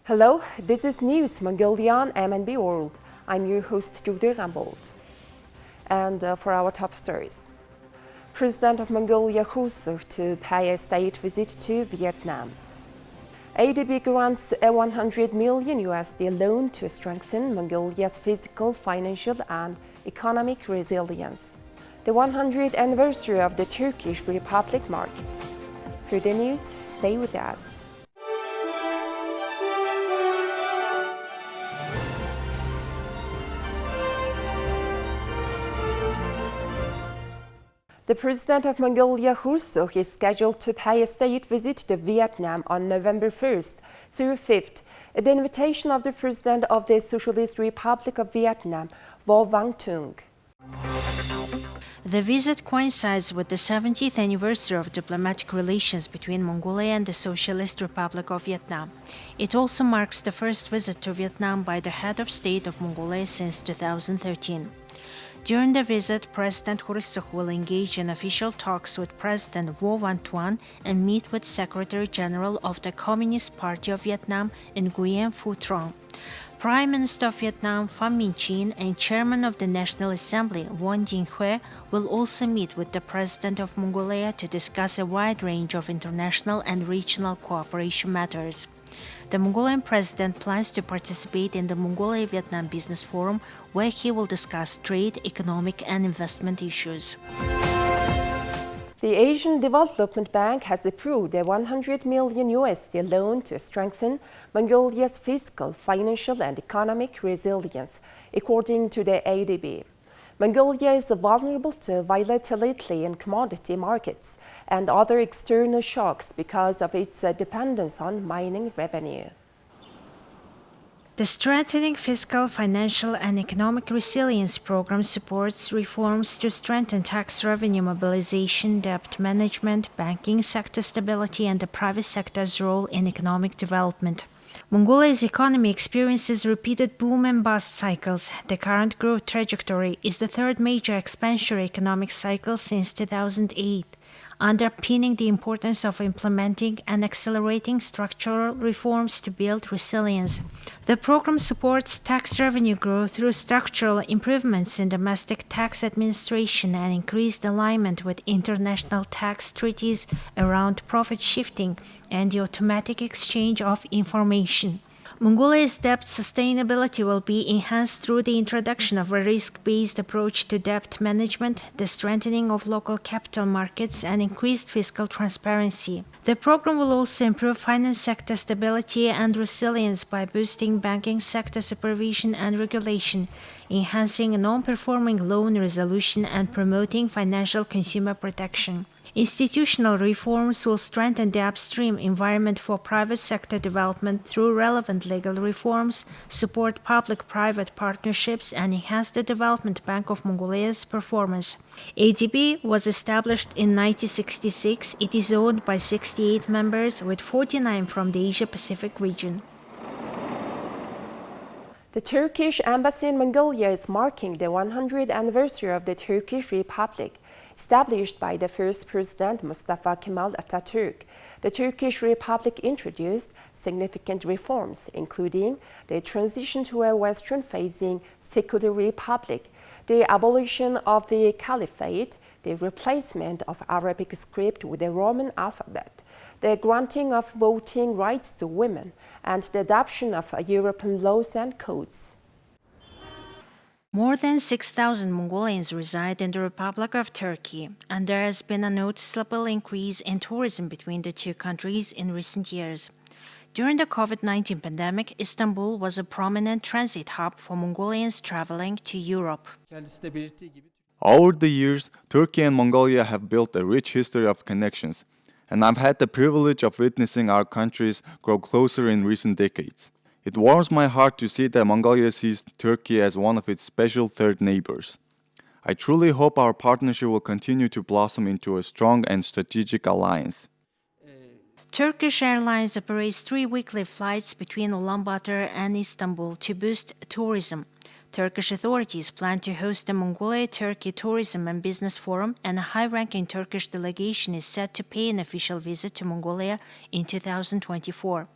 Hello, this is News Mongolian MNB World. I'm your host, Judy Rambold. And for our top stories. President of Mongolia U.Khurelsukh to pay a state visit to Vietnam. ADB grants a $100 million loan to strengthen Mongolia's physical, financial and economic resilience. The 100th anniversary of the Turkish Republic marked. For the news, stay with us. The President of Mongolia U.Khurelsukh is scheduled to pay a state visit to Vietnam on November 1st through 5th at the invitation of the President of the Socialist Republic of Vietnam, Vo Van Tung. The visit coincides with the 70th anniversary of diplomatic relations between Mongolia and the Socialist Republic of Vietnam. It also marks the first visit to Vietnam by the head of state of Mongolia since 2013. During the visit, President U.Khurelsukh will engage in official talks with President Vo Van Thuan and meet with Secretary General of the Communist Party of Vietnam, Nguyen Phu Trong. Prime Minister of Vietnam Pham Minh Chinh and Chairman of the National Assembly Vuong Dinh Hue will also meet with the President of Mongolia to discuss a wide range of international and regional cooperation matters. The Mongolian president plans to participate in the Mongolia-Vietnam Business Forum, where he will discuss trade, economic and investment issues. The Asian Development Bank has approved a $100 million loan to strengthen Mongolia's fiscal, financial and economic resilience, according to the ADB. Mongolia is vulnerable to volatility in commodity markets and other external shocks because of its dependence on mining revenue. The Strengthening Fiscal, Financial and Economic Resilience Program supports reforms to strengthen tax revenue mobilization, debt management, banking sector stability and the private sector's role in economic development. Mongolia's economy experiences repeated boom and bust cycles. The current growth trajectory is the third major expansionary economic cycle since 2008, underpinning the importance of implementing and accelerating structural reforms to build resilience. The program supports tax revenue growth through structural improvements in domestic tax administration and increased alignment with international tax treaties around profit shifting and the automatic exchange of information. Mongolia's debt sustainability will be enhanced through the introduction of a risk-based approach to debt management, the strengthening of local capital markets, and increased fiscal transparency. The program will also improve finance sector stability and resilience by boosting banking sector supervision and regulation, enhancing non-performing loan resolution, and promoting financial consumer protection. Institutional reforms will strengthen the upstream environment for private sector development through relevant legal reforms, support public-private partnerships, and enhance the Development Bank of Mongolia's performance. ADB was established in 1966. It is owned by 68 members, with 49 from the Asia-Pacific region. The Turkish embassy in Mongolia is marking the 100th anniversary of the Turkish Republic, established by the first President Mustafa Kemal Atatürk. The Turkish Republic introduced significant reforms, including the transition to a Western-facing secular republic, the abolition of the caliphate, the replacement of Arabic script with the Roman alphabet, the granting of voting rights to women, and the adoption of European laws and codes. More than 6,000 Mongolians reside in the Republic of Turkey, and there has been a noticeable increase in tourism between the two countries in recent years. During the COVID-19 pandemic, Istanbul was a prominent transit hub for Mongolians traveling to Europe. Over the years, Turkey and Mongolia have built a rich history of connections, and I've had the privilege of witnessing our countries grow closer in recent decades. It warms my heart to see that Mongolia sees Turkey as one of its special third neighbors. I truly hope our partnership will continue to blossom into a strong and strategic alliance. Turkish Airlines operates 3 weekly flights between Ulaanbaatar and Istanbul to boost tourism. Turkish authorities plan to host the Mongolia-Turkey Tourism and Business Forum, and a high-ranking Turkish delegation is set to pay an official visit to Mongolia in 2024.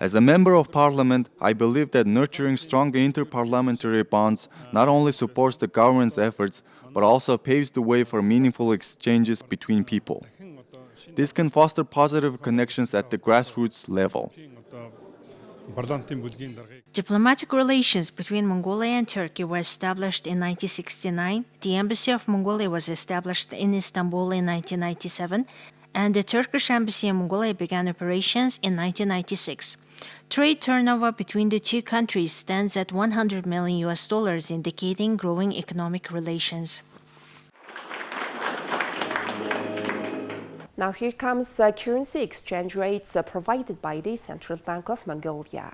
As a member of parliament, I believe that nurturing strong inter-parliamentary bonds not only supports the government's efforts, but also paves the way for meaningful exchanges between people. This can foster positive connections at the grassroots level. Diplomatic relations between Mongolia and Turkey were established in 1969, the Embassy of Mongolia was established in Istanbul in 1997, and the Turkish Embassy in Mongolia began operations in 1996. Trade turnover between the two countries stands at $100 million, indicating growing economic relations. Now here comes currency exchange rates provided by the Central Bank of Mongolia.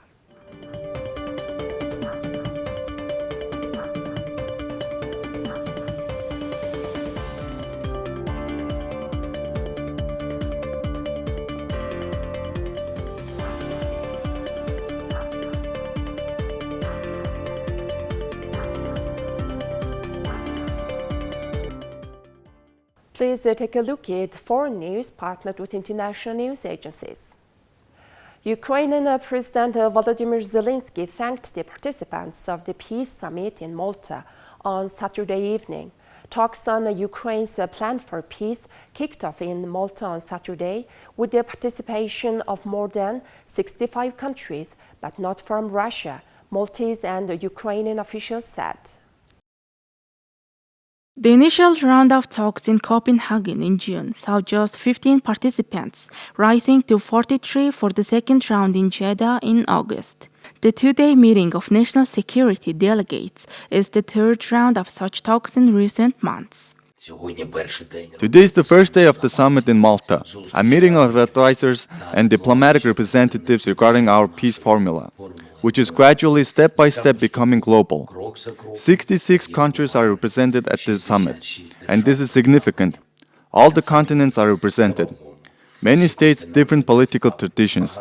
Please take a look at foreign news partnered with international news agencies. Ukrainian President Volodymyr Zelensky thanked the participants of the Peace Summit in Malta on Saturday evening. Talks on Ukraine's plan for peace kicked off in Malta on Saturday with the participation of more than 65 countries, but not from Russia, Maltese and Ukrainian officials said. The initial round of talks in Copenhagen in June saw just 15 participants, rising to 43 for the second round in Jeddah in August. The two-day meeting of national security delegates is the third round of such talks in recent months. Today is the first day of the summit in Malta, a meeting of advisors and diplomatic representatives regarding our peace formula, which is gradually step-by-step becoming global. 66 countries are represented at the summit, and this is significant. All the continents are represented. Many states, different political traditions.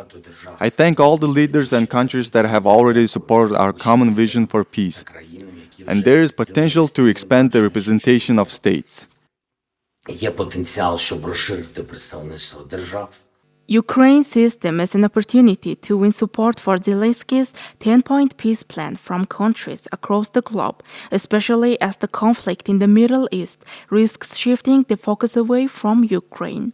I thank all the leaders and countries that have already supported our common vision for peace. And there is potential to expand the representation of states. Ukraine sees them as an opportunity to win support for Zelensky's 10-point peace plan from countries across the globe, especially as the conflict in the Middle East risks shifting the focus away from Ukraine.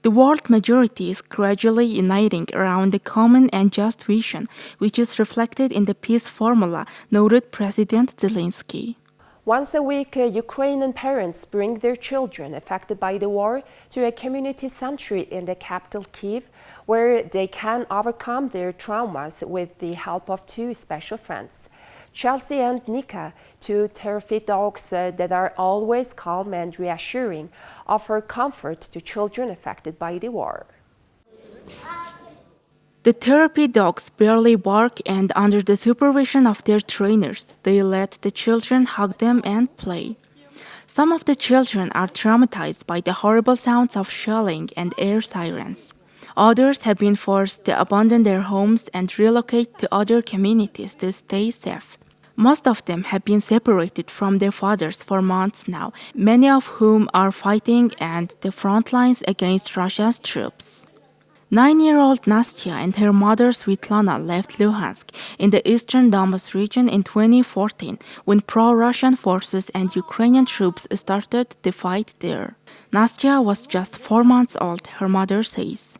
The world majority is gradually uniting around a common and just vision, which is reflected in the peace formula, noted President Zelensky. Once a week, Ukrainian parents bring their children affected by the war to a community center in the capital, Kyiv, where they can overcome their traumas with the help of two special friends. Chelsea and Nika, two therapy dogs that are always calm and reassuring, offer comfort to children affected by the war. The therapy dogs barely bark, and under the supervision of their trainers, they let the children hug them and play. Some of the children are traumatized by the horrible sounds of shelling and air sirens. Others have been forced to abandon their homes and relocate to other communities to stay safe. Most of them have been separated from their fathers for months now, many of whom are fighting at the front lines against Russia's troops. 9-year-old Nastya and her mother Svetlana left Luhansk in the eastern Donbas region in 2014 when pro-Russian forces and Ukrainian troops started the fight there. Nastya was just 4 months old, her mother says.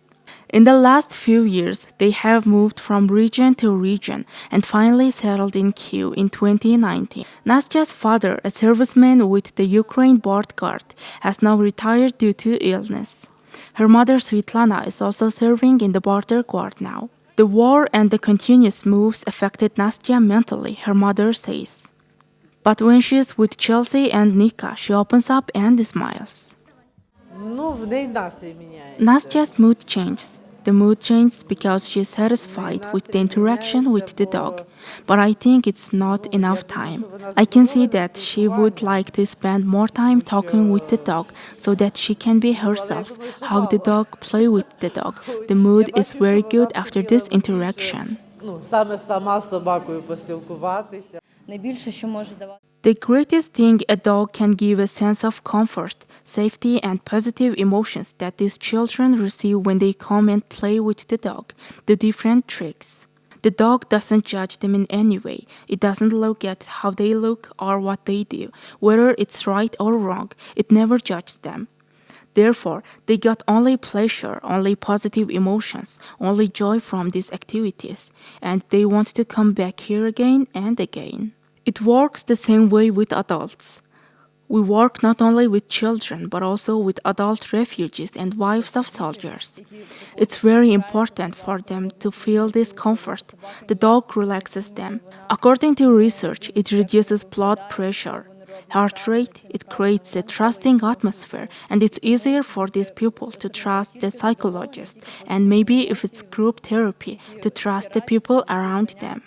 In the last few years, they have moved from region to region and finally settled in Kyiv in 2019. Nastya's father, a serviceman with the Ukraine Border Guard, has now retired due to illness. Her mother Svetlana is also serving in the Border Guard now. The war and the continuous moves affected Nastya mentally, her mother says. But when she is with Chelsea and Nika, she opens up and smiles. Nastya's mood changes. The mood changes because she is satisfied with the interaction with the dog, but I think it's not enough time. I can see that she would like to spend more time talking with the dog so that she can be herself, hug the dog, play with the dog. The mood is very good after this interaction. The greatest thing a dog can give a sense of comfort, safety, and positive emotions that these children receive when they come and play with the dog, the different tricks. The dog doesn't judge them in any way. It doesn't look at how they look or what they do, whether it's right or wrong. It never judges them. Therefore, they got only pleasure, only positive emotions, only joy from these activities, and they want to come back here again and again. It works the same way with adults. We work not only with children, but also with adult refugees and wives of soldiers. It's very important for them to feel this comfort. The dog relaxes them. According to research, it reduces blood pressure, heart rate, it creates a trusting atmosphere, and it's easier for these people to trust the psychologist, and maybe if it's group therapy, to trust the people around them.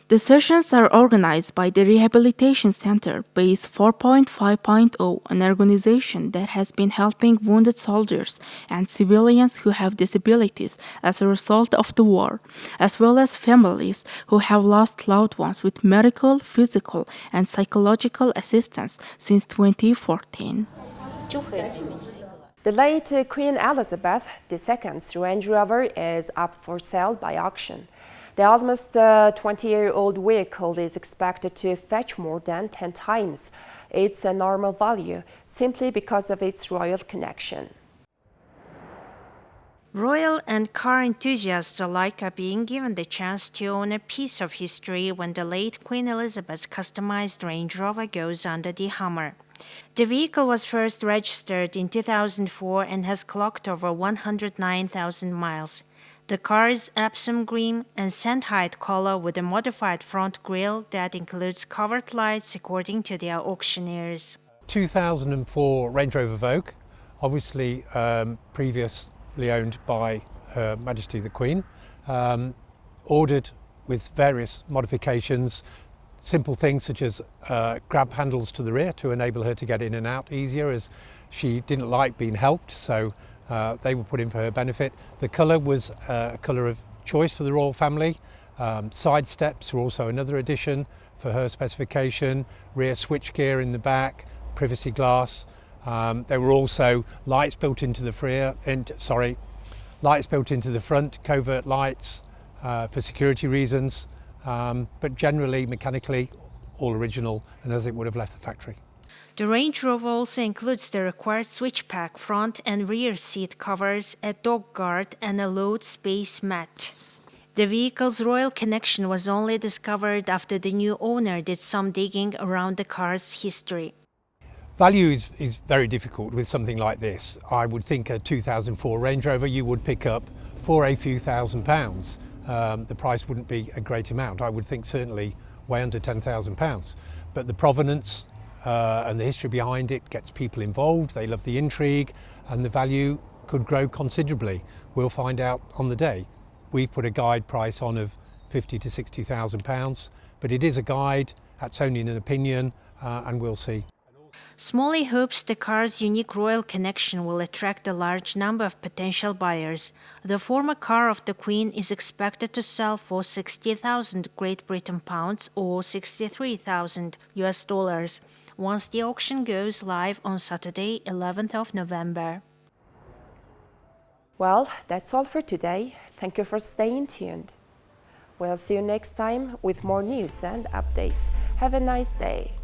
The sessions are organized by the Rehabilitation Center, Base 4.5.0, an organization that has been helping wounded soldiers and civilians who have disabilities as a result of the war, as well as families who have lost loved ones with medical, physical, and psychological assistance since 2014. The late Queen Elizabeth II's Range Rover is up for sale by auction. The almost 20-year-old vehicle is expected to fetch more than 10 times its normal value, simply because of its royal connection. Royal and car enthusiasts alike are being given the chance to own a piece of history when the late Queen Elizabeth's customized Range Rover goes under the hammer. The vehicle was first registered in 2004 and has clocked over 109,000 miles. The car is Epsom green and sandhide color with a modified front grille that includes covered lights according to their auctioneers. 2004 Range Rover Vogue, obviously previously owned by Her Majesty the Queen, ordered with various modifications, simple things such as grab handles to the rear to enable her to get in and out easier, as she didn't like being helped, so they were put in for her benefit. The colour was a colour of choice for the royal family. Side steps were also another addition for her specification. Rear switchgear in the back, privacy glass. There were also lights built into the front, covert lights for security reasons. But generally, mechanically, all original and as it would have left the factory. The Range Rover also includes the required switchback front and rear seat covers, a dog guard, and a load space mat. The vehicle's royal connection was only discovered after the new owner did some digging around the car's history. Value is very difficult with something like this. I would think a 2004 Range Rover you would pick up for a few £1,000s. The price wouldn't be a great amount. I would think certainly way under £10,000. But the provenance and the history behind it gets people involved. They love the intrigue, and the value could grow considerably. We'll find out on the day. We've put a guide price on of £50,000 to £60,000, but it is a guide. That's only an opinion, and we'll see. Smalley hopes the car's unique royal connection will attract a large number of potential buyers. The former car of the Queen is expected to sell for 60,000 Great Britain pounds or $63,000 US once the auction goes live on Saturday, 11th of November. Well, that's all for today. Thank you for staying tuned. We'll see you next time with more news and updates. Have a nice day.